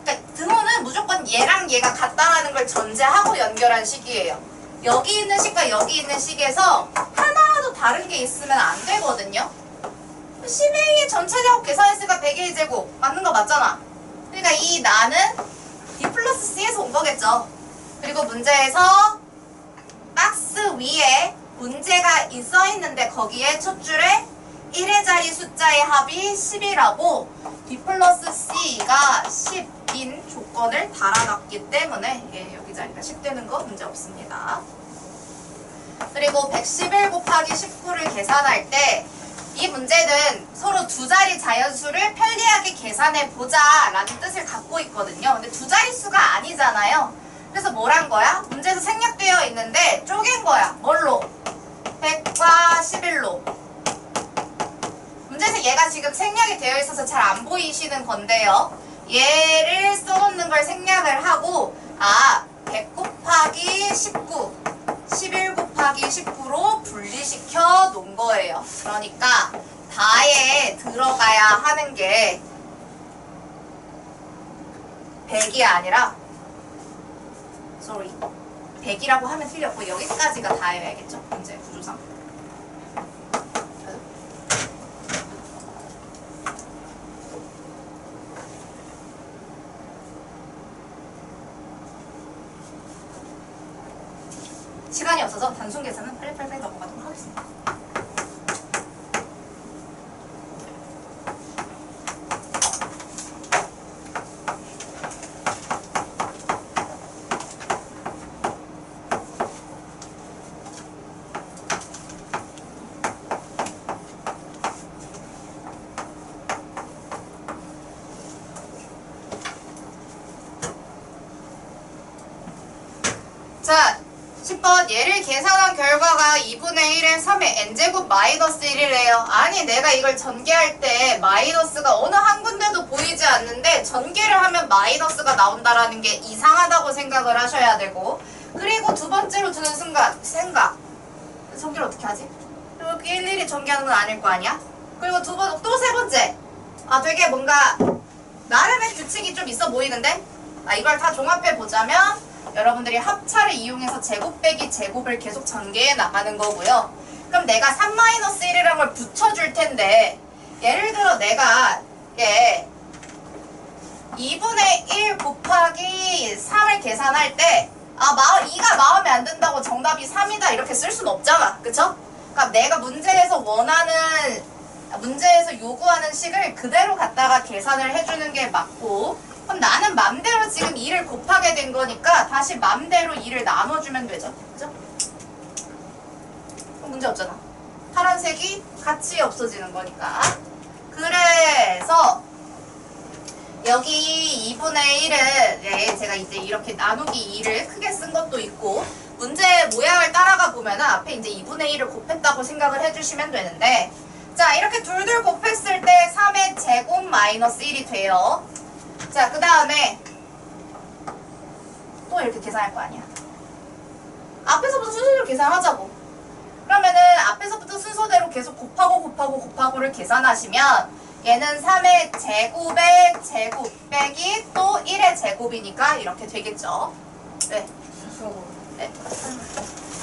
그러니까 등호는 무조건 얘랑 얘가 같다라는 걸 전제하고 연결한 식이에요. 여기 있는 식과 여기 있는 식에서 하나라도 다른 게 있으면 안 되거든요. 10A의 전체 제곱 계산했으니까 100A 제곱 맞는 거 맞잖아. 그러니까 이 나는 B 플러스 C에서 온 거겠죠. 그리고 문제에서 박스 위에 문제가 써 있는데 거기에 첫 줄에 1의 자리 숫자의 합이 10이라고 B 플러스 C가 10인 조건을 달아놨기 때문에 여기 자리가 10 되는 거 문제 없습니다. 그리고 111 곱하기 19를 계산할 때 이 문제는 서로 두 자리 자연수를 편리하게 계산해 보자 라는 뜻을 갖고 있거든요. 근데 두 자릿수가 아니잖아요. 그래서 뭐란 거야? 문제에서 생략되어 있는데 쪼갠 거야. 뭘로? 100과 11로. 문제에서 얘가 지금 생략이 되어 있어서 잘 안 보이시는 건데요. 얘를 써놓는 걸 생략을 하고 100 곱하기 19 11 곱하기 19로 분리시켜 놓은 거예요. 그러니까 다에 들어가야 하는 게 100이 아니라 100이라고 하면 틀렸고 여기까지가 다여야겠죠. 문제 구조상. 시간이 없어서 단순 계산은 빨리빨리 넘어가도록 하겠습니다. 자, 10번 얘를 계산한 결과가 2분의 1에 3의 n제곱 마이너스 1이래요. 아니 내가 이걸 전개할 때 마이너스가 어느 한 군데도 보이지 않는데 전개를 하면 마이너스가 나온다라는 게 이상하다고 생각을 하셔야 되고 그리고 두 번째로 드는 생각 전개를 어떻게 하지? 여기 일일이 전개하는 건 아닐 거 아니야? 그리고 또 세 번째 되게 뭔가 나름의 규칙이 좀 있어 보이는데 이걸 다 종합해 보자면 여러분들이 합차를 이용해서 제곱 빼기 제곱을 계속 전개해 나가는 거고요. 그럼 내가 3-1이라는 걸 붙여줄 텐데 예를 들어 내가 2분의 1 곱하기 3을 계산할 때 2가 마음에 안 든다고 정답이 3이다 이렇게 쓸 수는 없잖아. 그쵸? 그러니까 내가 문제에서 요구하는 식을 그대로 갖다가 계산을 해주는 게 맞고 그럼 나는 맘대로 지금 2를 곱하게 된 거니까 다시 맘대로 2를 나눠주면 되죠. 그죠? 그럼 문제 없잖아. 파란색이 같이 없어지는 거니까. 그래서 여기 2분의 1은 제가 이제 이렇게 나누기 2를 크게 쓴 것도 있고 문제 모양을 따라가 보면은 앞에 이제 2분의 1을 곱했다고 생각을 해주시면 되는데 자 이렇게 둘둘 곱했을 때 3의 제곱 마이너스 1이 돼요. 자, 그 다음에 또 이렇게 계산할 거 아니야. 앞에서부터 순서대로 계산하자고. 그러면은 앞에서부터 순서대로 계속 곱하고를 계산하시면 얘는 3의 제곱의 제곱 빼기 또 1의 제곱이니까 이렇게 되겠죠. 네. 네.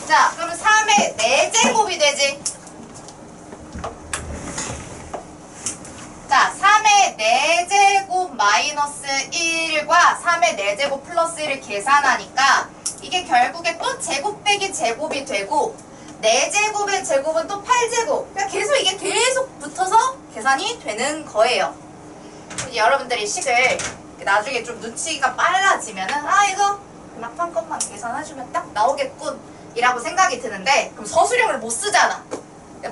자, 그러면 3의 4제곱이 되지. 자, 3의 4제곱 마이너스 1과 3의 4제곱 플러스 1을 계산하니까 이게 결국에 또 제곱 빼기 제곱이 되고 4제곱의 제곱은 또 8제곱. 그러니까 계속 이게 계속 붙어서 계산이 되는 거예요. 여러분들이 식을 나중에 좀 눈치가 빨라지면은 이거 막판 것만 계산해주면 딱 나오겠군 이라고 생각이 드는데 그럼 서술형을 못 쓰잖아.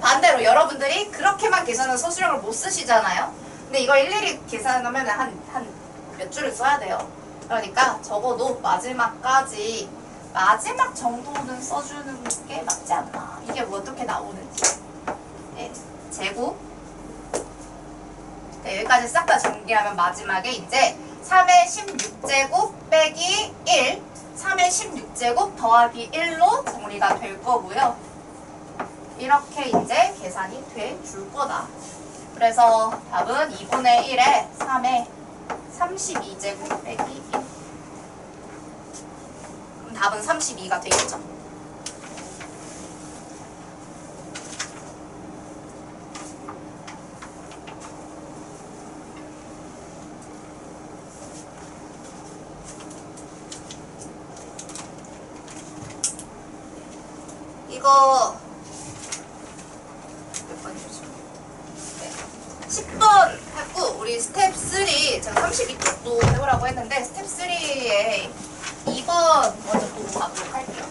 반대로 여러분들이 그렇게만 계산한 서술형을 못 쓰시잖아요. 근데 이걸 일일이 계산하면 한 몇 줄을 써야 돼요. 그러니까 적어도 마지막까지 마지막 정도는 써주는 게 맞지 않나. 이게 뭐 어떻게 나오는지. 네, 제곱. 네, 여기까지 싹 다 정리하면 마지막에 이제 3의 16제곱 빼기 1, 3의 16제곱 더하기 1로 정리가 될 거고요. 이렇게 이제 계산이 돼 줄 거다. 그래서 답은 2분의 1에 3의 32제곱 빼기 1. 그럼 답은 32가 되겠죠. 이거 몇 번이죠? 네. 10번 했고 우리 스텝 3 제가 32쪽도 해보라고 했는데 스텝 3에 2번 먼저 보고 가도록 할게요.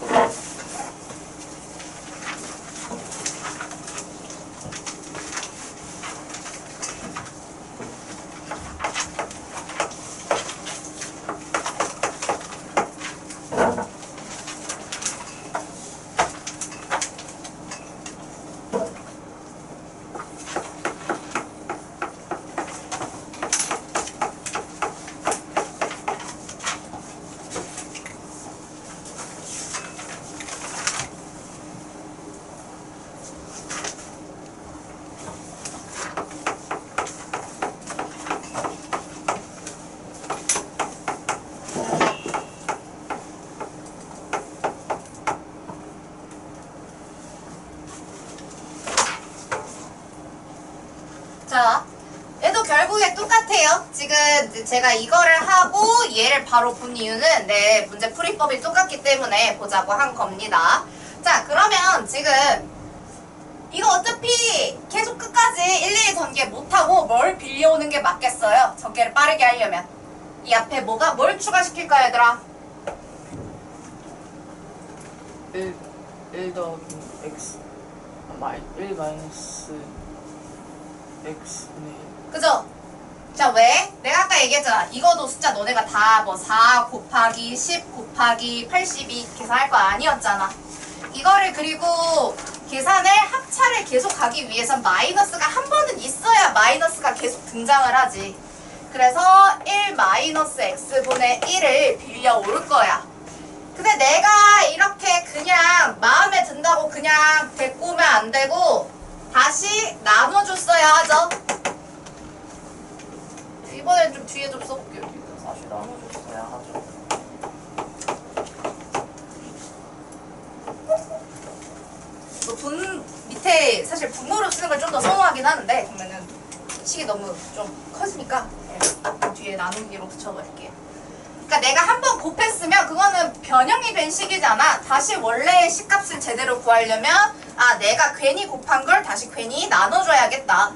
자, 얘도 결국에 똑같아요. 지금 제가 이거를 하고 얘를 바로 본 이유는 내 문제 풀이법이 똑같기 때문에 보자고 한 겁니다. 자, 그러면 지금 이거 어차피 계속 끝까지 일일이 전개 못하고 뭘 빌려오는 게 맞겠어요? 전개를 빠르게 하려면. 이 앞에 뭘 추가시킬까요, 얘들아? 1 더하기 x 1 마이너스 x분의 1. 그죠? 자, 왜? 내가 아까 얘기했잖아. 이거도 숫자 너네가 다 뭐 4 곱하기 10 곱하기 82 계산할 거 아니었잖아. 이거를 그리고 계산을 합차를 계속 가기 위해선 마이너스가 한 번은 있어야 마이너스가 계속 등장을 하지. 그래서 1 마이너스 x분의 1을 빌려 올 거야. 근데 내가 이렇게 그냥 마음에 든다고 그냥 데리고 오면 안 되고 다시 나눠줬어야 하죠. 이번엔 좀 뒤에 좀 써볼게요. 다시 나눠줬어야 하죠. 분 밑에 사실 분모로 쓰는 걸 좀 더 선호하긴 하는데 그러면은 식이 너무 좀 커지니까 뒤에 나누기로 붙여버릴게요. 그러니까 내가 한번 곱했으면 그거는 변형이 된 식이잖아. 다시 원래의 식값을 제대로 구하려면 아 내가 괜히 곱한 걸 다시 괜히 나눠줘야겠다.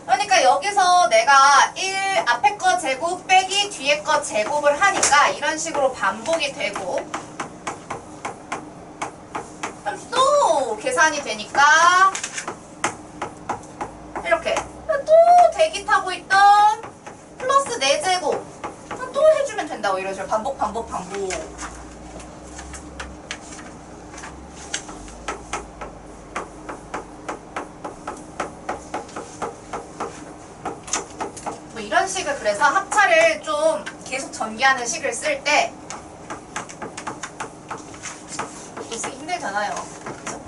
그러니까 여기서 내가 1 앞에 거 제곱 빼기 뒤에 거 제곱을 하니까 이런 식으로 반복이 되고 그럼 또 계산이 되니까 이렇게 또 대기 타고 있던 플러스 4제곱 또 해주면 된다고 이런 식으로 반복. 뭐 이런 식을 그래서 합차를 좀 계속 전개하는 식을 쓸 때 또 쓰기 힘들잖아요. 그쵸?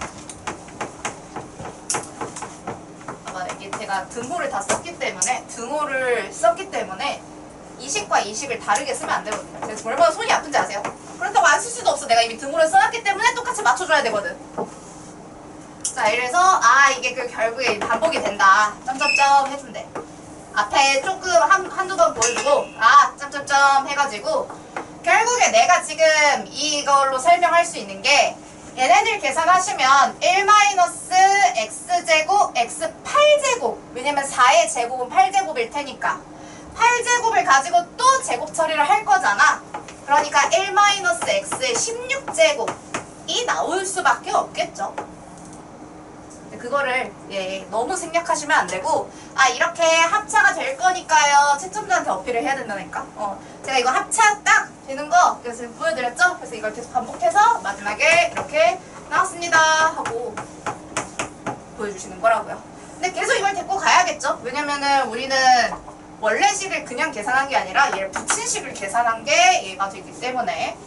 아마 이게 제가 등호를 다 썼기 때문에 이 식과 이 식을 다르게 쓰면 안 되거든요. 그래서 얼마나 손이 아픈지 아세요? 그렇다고 안 쓸 수도 없어. 내가 이미 등호를 써놨기 때문에 똑같이 맞춰줘야 되거든. 자, 이래서 이게 결국에 반복이 된다. 점점점 해주면 돼. 앞에 조금 한두 번 보여주고 점점점 해가지고 결국에 내가 지금 이걸로 설명할 수 있는 게 얘네들 계산하시면 1-x제곱 x 8제곱 왜냐면 4의 제곱은 8제곱일 테니까 8제곱을 가지고 또 제곱 처리를 할 거잖아. 그러니까 1-x의 16제곱이 나올 수밖에 없겠죠. 그거를 너무 생략하시면 안 되고, 아 이렇게 합차가 될 거니까요 채점자한테 어필을 해야 된다니까. 제가 이거 합차 딱 되는 거 그래서 보여드렸죠. 그래서 이걸 계속 반복해서 마지막에 이렇게 나왔습니다 하고 보여주시는 거라고요. 근데 계속 이걸 데리고 가야겠죠. 왜냐면은 우리는 원래 식을 그냥 계산한 게 아니라 얘를 붙인 식을 계산한 게 얘가 되기 때문에.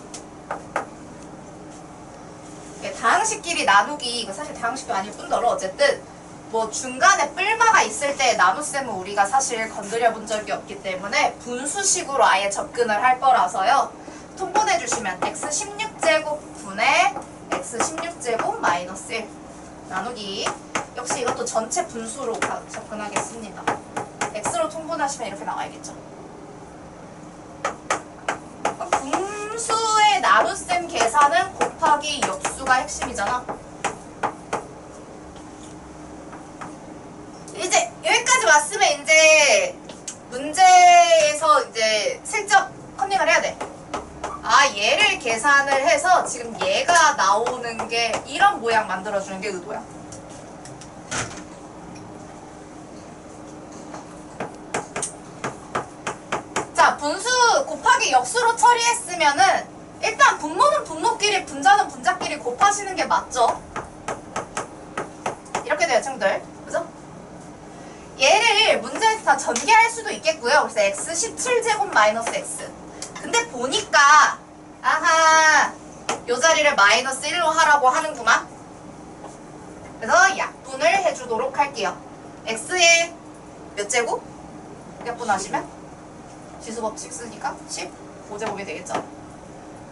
다항식끼리 나누기, 이거 사실 다항식도 아닐 뿐더러 어쨌든 뭐 중간에 뿔마가 있을 때 나눗셈은 우리가 사실 건드려 본 적이 없기 때문에 분수식으로 아예 접근을 할 거라서요. 통분해 주시면 x 16제곱 분의 x 16제곱 마이너스 1 나누기, 역시 이것도 전체 분수로 접근하겠습니다. x로 통분하시면 이렇게 나와야겠죠. 분수의 나눗셈 계산은 곱하기 역수가 핵심이잖아. 이제 여기까지 왔으면 이제 문제에서 이제 슬쩍 컨닝을 해야 돼. 아 얘를 계산을 해서 지금 얘가 나오는 게 이런 모양 만들어주는 게 의도야. 자, 분수 곱하기 역수로 처리했으면은 일단 분모는 분모끼리, 분자는 분자끼리 곱하시는 게 맞죠? 이렇게 돼요, 친구들. 그죠? 얘를 문제에서 다 전개할 수도 있겠고요. 그래서 x 17제곱 마이너스 x. 근데 보니까 아하 요 자리를 마이너스 1로 하라고 하는구만. 그래서 약분을 해주도록 할게요. x의 몇 제곱? 약분하시면 지수법칙 쓰니까 15제곱이 되겠죠.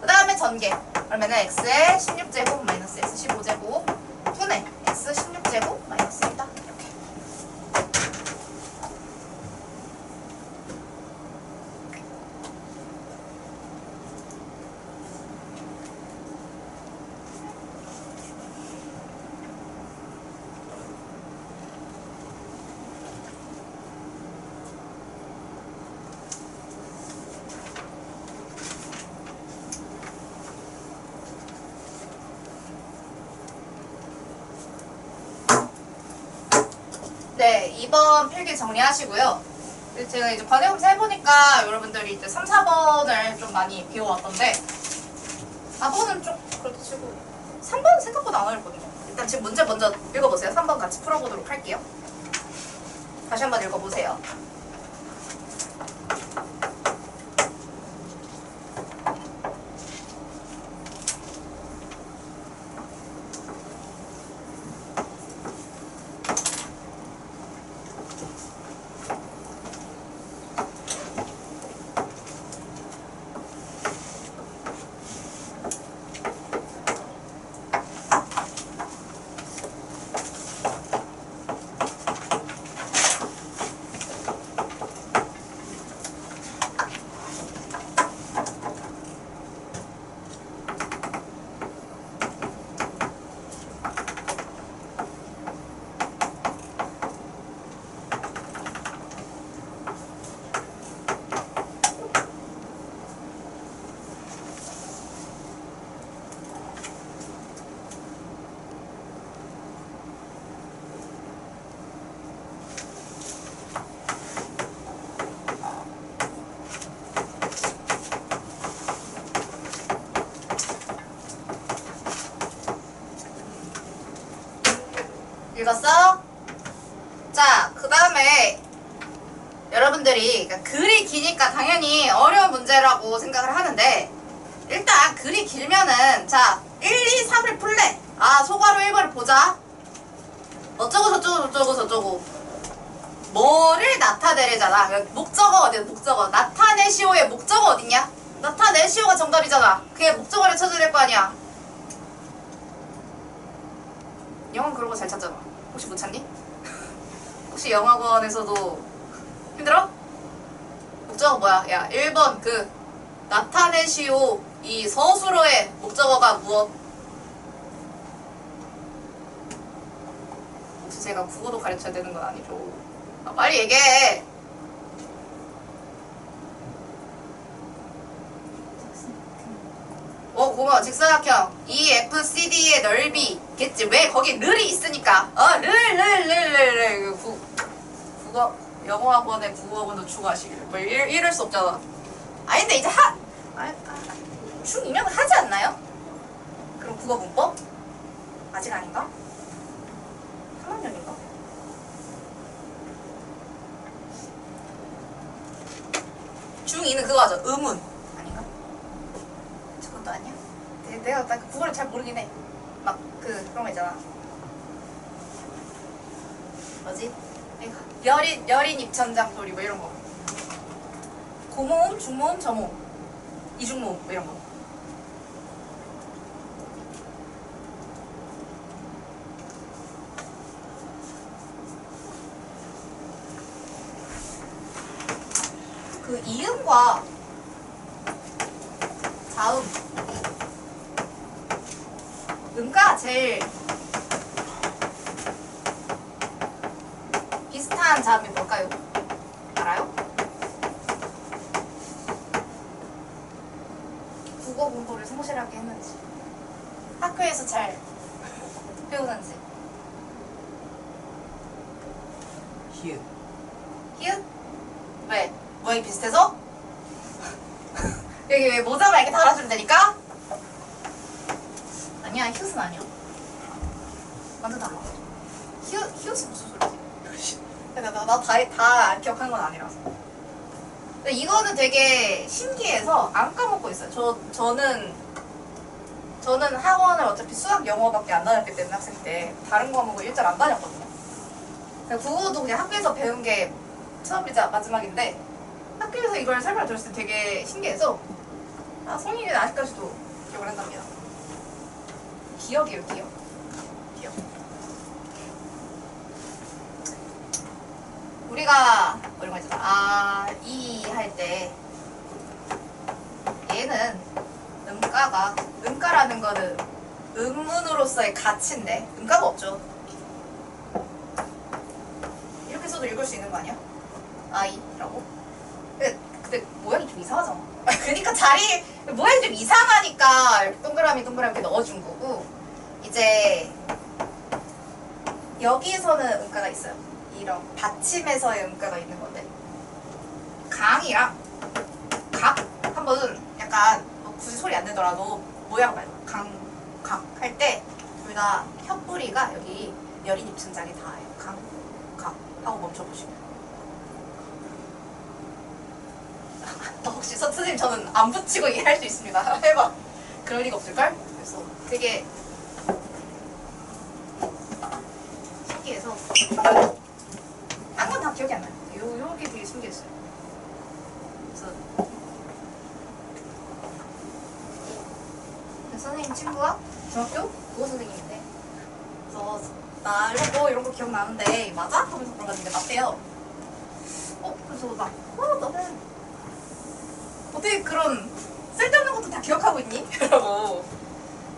그 다음에 전개. 그러면은 x의 16제곱 마이너스 x 15제곱 분의 x 16제곱 마이너스 1이다. 이렇게. 네, 2번 필기 정리하시고요. 제가 이제 관행검사 해보니까 여러분들이 이제 3, 4번을 좀 많이 비워왔던데 4번은 좀 그렇게 치고 3번은 생각보다 안 어렵거든요. 일단 지금 문제 먼저 읽어보세요. 3번 같이 풀어보도록 할게요. 다시 한번 읽어보세요. 읽었어? 자, 그 다음에 여러분들이 그러니까 글이 기니까 당연히 어려운 문제라고 생각을 하는데 일단 글이 길면은 자 1, 2, 3을 풀래. 아 소괄호 1번을 보자. 어쩌고 저쩌고 저쩌고 저쩌고 뭐를 나타내래잖아. 목적어 어디야? 목적어 나타내시오의 목적어 어딨냐? 나타내시오가 정답이잖아. 그게 목적어를 찾아야 될 거 아니야. 영어는 그런 거 잘 찾잖아. 혹시 못 찾니? 혹시 영어학원에서도 힘들어? 목적어 뭐야? 야 1번 그 나타내시오 이 서술어의 목적어가 무엇? 혹시 제가 국어도 가르쳐야 되는 건 아니죠? 아, 빨리 얘기해. 고마워. 직사각형 EFCD의 넓이겠지. 왜 거기 르이 있으니까. 를. 국어 영어학원에 국어학원도 추가하시기를. 뭐 이럴 수 없잖아. 아니 근데 이제 중2면 하지 않나요? 그럼 국어 문법? 아직 아닌가? 3학년인가? 중2는 그거 하죠. 의문. 아닌가? 저것도 아니야? 내가 딱 국어를 잘 모르긴 해. 막 그런 거 있잖아. 뭐지? 여린 입천장 소리 뭐 이런 거. 고모음, 중모음, 저모음, 이중모음 뭐 이런 거. 그 이음과 자음, 음가 제일 비슷한 자음이 뭘까요? 알아요? 국어 공부를 성실하게 했는지, 학교에서 잘 배우는지. 히읗. 히읗? 왜? 모양이 비슷해서? 여기 왜 모자만 이렇게 달아주면 되니까? 아니야, 히읗은 아니야. 완전 달라. 히읗이 무슨 소리지? 다 기억한 건 아니라서. 근데 이거는 되게 신기해서 안 까먹고 있어요. 저는 학원을 어차피 수학, 영어밖에 안 다녔기 때문에 학생 때 다른 과목을 일절 안 다녔거든요. 국어도 그냥 학교에서 배운 게 처음이자 마지막인데 학교에서 이걸 설명 들었을 때 되게 신기해서 성인이는 아직까지도 기억을 한답니다. 기억이에요, 기억. 우리가 이런 거 있잖아. 이 할 때 얘는 음가라는 거는 음문으로서의 가치인데 음가가 없죠. 이렇게 써도 읽을 수 있는 거 아니야? 아이라고? 근데 모양이 좀 이상하잖아. 그러니까 모양이 좀 이상하니까 이렇게 동그라미 이렇게 넣어준 거고, 이제 여기에서는 음가가 있어요. 이런 받침에서의 음가가 있는 건데, 강이랑 각 한번 약간 뭐 굳이 소리 안 내더라도 모양 말고 각 할 때 둘 다 혀뿌리가 여기 여린 입천장에 닿아요. 각 하고 멈춰보시면. 혹시 선생님 저는 안 붙이고 이해할 수 있습니다. 해봐. 그럴 리가 없을걸? 그래서 되게 신기해서 딴 건 다 기억이 안 나요. 요게 되게 신기했어요. 그래서 선생님 친구가 중학교 국어 선생님인데, 그래서 나 이런 거 기억나는데 맞아? 하면서 물어봤는데 맞대요. 그래서 막 너는 어떻게 그런 쓸데없는 것도 다 기억하고 있니? 이러고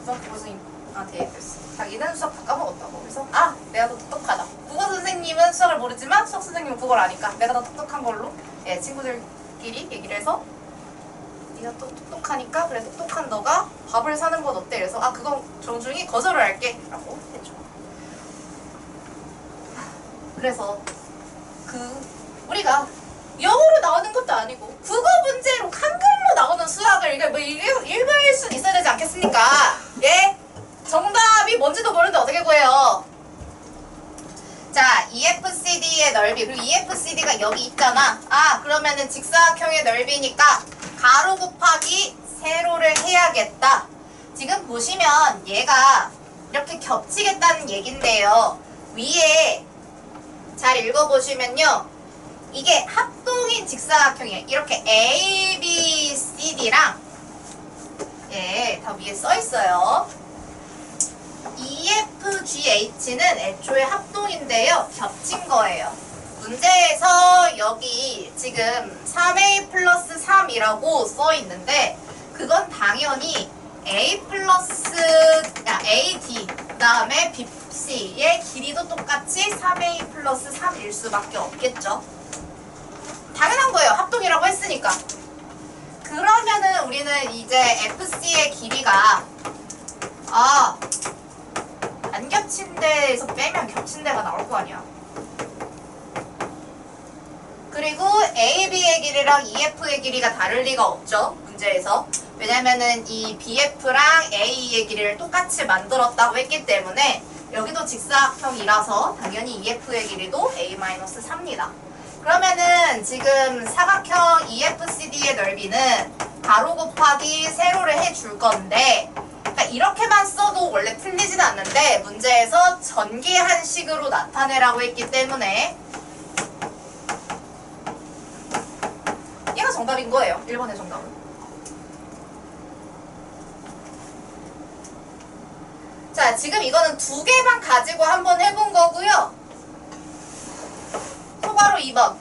그래서 국어 선생님한테 그랬어. 자기는 수학 다 까먹었다고. 그래서 내가 더 똑똑하다. 국어 선생님은 수학을 모르지만 수학 선생님은 국어를 아니까 내가 더 똑똑한 걸로 친구들끼리 얘기를 해서, 네가 또 똑똑하니까 그래 똑똑한 너가 밥을 사는 건 어때? 그래서 그건 정중히 거절을 할게 라고 했죠. 그래서 우리가 영어로 나오는 것도 아니고 국어 문제로 한글로 나오는 수학을 이게 뭐 읽을 수 있어야 되지 않겠습니까? 예? 정답이 뭔지도 모르는데 어떻게 구해요? 자, EFCD의 넓이, 그리고 EFCD가 여기 있잖아. 그러면은 직사각형의 넓이니까 가로 곱하기 세로를 해야겠다. 지금 보시면 얘가 이렇게 겹치겠다는 얘긴데요. 위에 잘 읽어보시면요, 이게 합동인 직사각형이에요. 이렇게 A, B, C, D랑 다 위에 써있어요. E, F, G, H는 애초에 합동인데요, 겹친 거예요. 문제에서 여기 지금 3A 플러스 3이라고 써있는데 그건 당연히 A 플러스 AD 그 다음에 BC의 길이도 똑같이 3A 플러스 3일 수밖에 없겠죠. 당연한 거예요. 합동이라고 했으니까. 그러면은 우리는 이제 FC의 길이가 안 겹친 데에서 빼면 겹친 데가 나올 거 아니야. 그리고 AB의 길이랑 EF의 길이가 다를 리가 없죠. 문제에서. 왜냐면은 이 BF랑 AE의 길이를 똑같이 만들었다고 했기 때문에 여기도 직사각형이라서 당연히 EF의 길이도 A-3입니다. 그러면은 지금 사각형 EFCD의 넓이는 가로 곱하기 세로를 해줄 건데, 그러니까 이렇게만 써도 원래 틀리진 않는데 문제에서 전개한식으로 나타내라고 했기 때문에 얘가 정답인 거예요. 1번의 정답은. 자, 지금 이거는 두 개만 가지고 한번 해본 거고요. 또 바로 2번.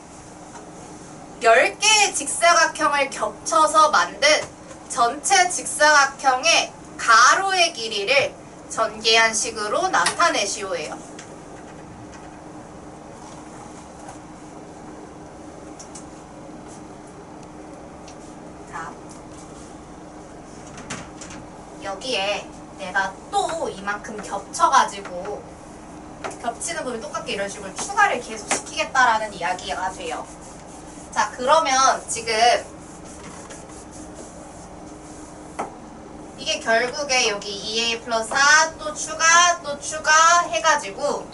10개의 직사각형을 겹쳐서 만든 전체 직사각형의 가로의 길이를 전개한 식으로 나타내시오예요. 자, 여기에 내가 또 이만큼 겹쳐가지고 겹치는 부분이 똑같게 이런 식으로 추가를 계속 시키겠다라는 이야기가 돼요. 자, 그러면 지금 이게 결국에 여기 2a 플러스 4 또 추가 해가지고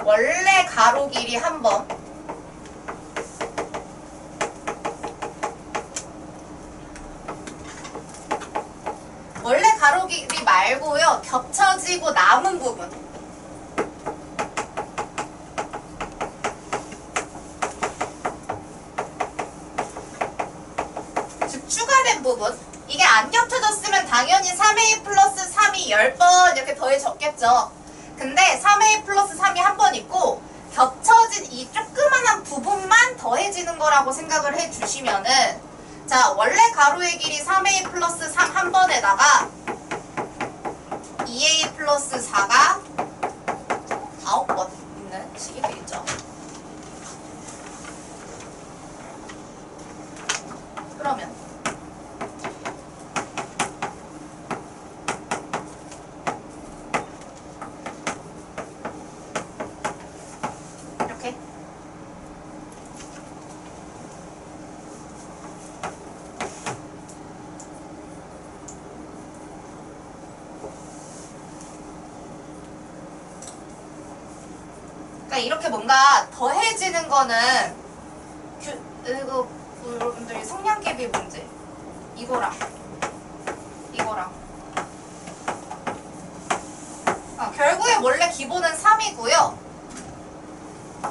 원래 가로 길이 한 번, 원래 가로 길이 말고요, 겹쳐지고 남은 부분, 즉 추가된 부분, 이게 안 겹쳐졌으면 당연히 3a 플러스 3이 10번 이렇게 더해졌겠죠. 근데 3a 플러스 3이 한 번 있고 겹쳐진 이 조그만한 부분만 더해지는 거라고 생각을 해주시면은, 자, 원래 가로의 길이 3a 플러스 3 한 번에다가 2a 플러스 4가 9번 있는 식이 되겠죠. 그러면 이렇게 그러니까 이렇게 뭔가 더해지는 거는 이거 여러분들이 성량계비 문제 이거랑 결국에 원래 기본은 3이고요.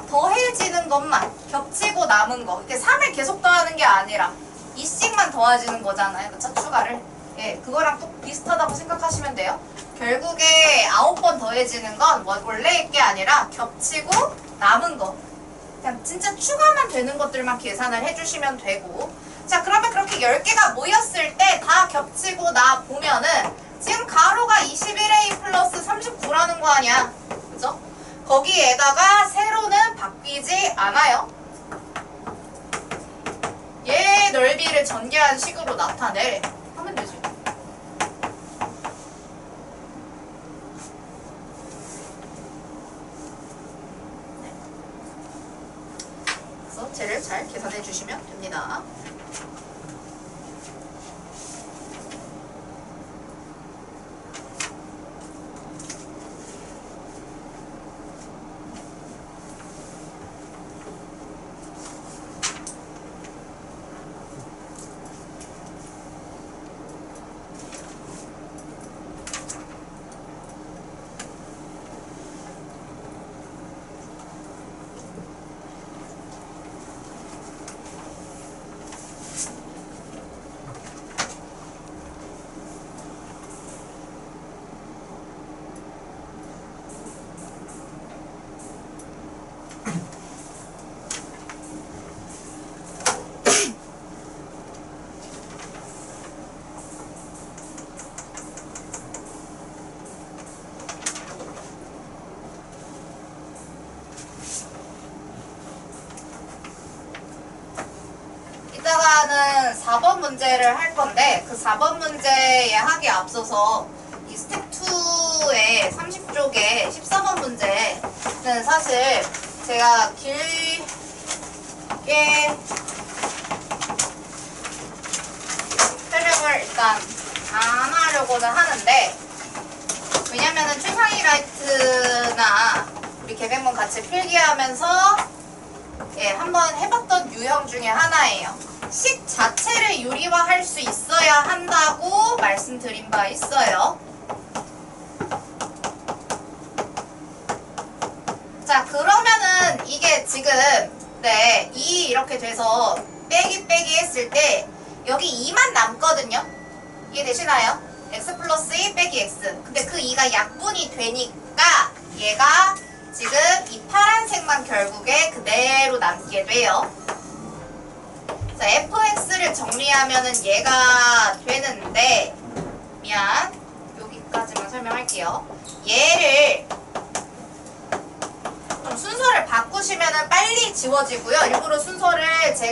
더해지는 것만, 겹치고 남은 거, 이렇게 3을 계속 더하는 게 아니라 2씩만 더해지는 거잖아요. 그쵸? 추가를. 예, 그거랑 또 비슷하다고 생각하시면 돼요. 결국에 9번 더해지는 건 원래의 게 아니라 겹치고 남은 거, 그냥 진짜 추가만 되는 것들만 계산을 해주시면 되고. 자, 그러면 그렇게 10개가 모였을 때 다 겹치고 나 보면은 지금 가로가 21a 플러스 39라는 거 아니야. 그죠? 거기에다가 세로는 바뀌지 않아요. 얘 넓이를 전개한 식으로 나타내 하면 되지. 그래서 쟤를 잘 계산해 주시면 됩니다. 이번에는 4번 문제를 할 건데 그 4번 문제에 하기에 앞서서 이 스텝 2의 30쪽에 14번 문제는 사실 제가 길게 설명을 일단 안 하려고는 하는데 왜냐면은 최상위 라이트나 우리 계획문 같이 필기하면서 한번 해봤던 유형 중에 하나예요. 식 자체를 유리화할 수 있어야 한다고 말씀드린 바 있어요. 자, 그러면은 이게 지금 이렇게 돼서 빼기 했을 때 여기 2만 남거든요. 이해되시나요? x 플러스 2 빼기 x. 근데 그 2가 약분이 되니까 얘가 지금 이 파란색만 결국에 그대로 남게 돼요. 자, fx를 정리하면은 얘가 되는데, 여기까지만 설명할게요. 얘를 좀 순서를 바꾸시면은 빨리 지워지고요. 일부러 순서를 제가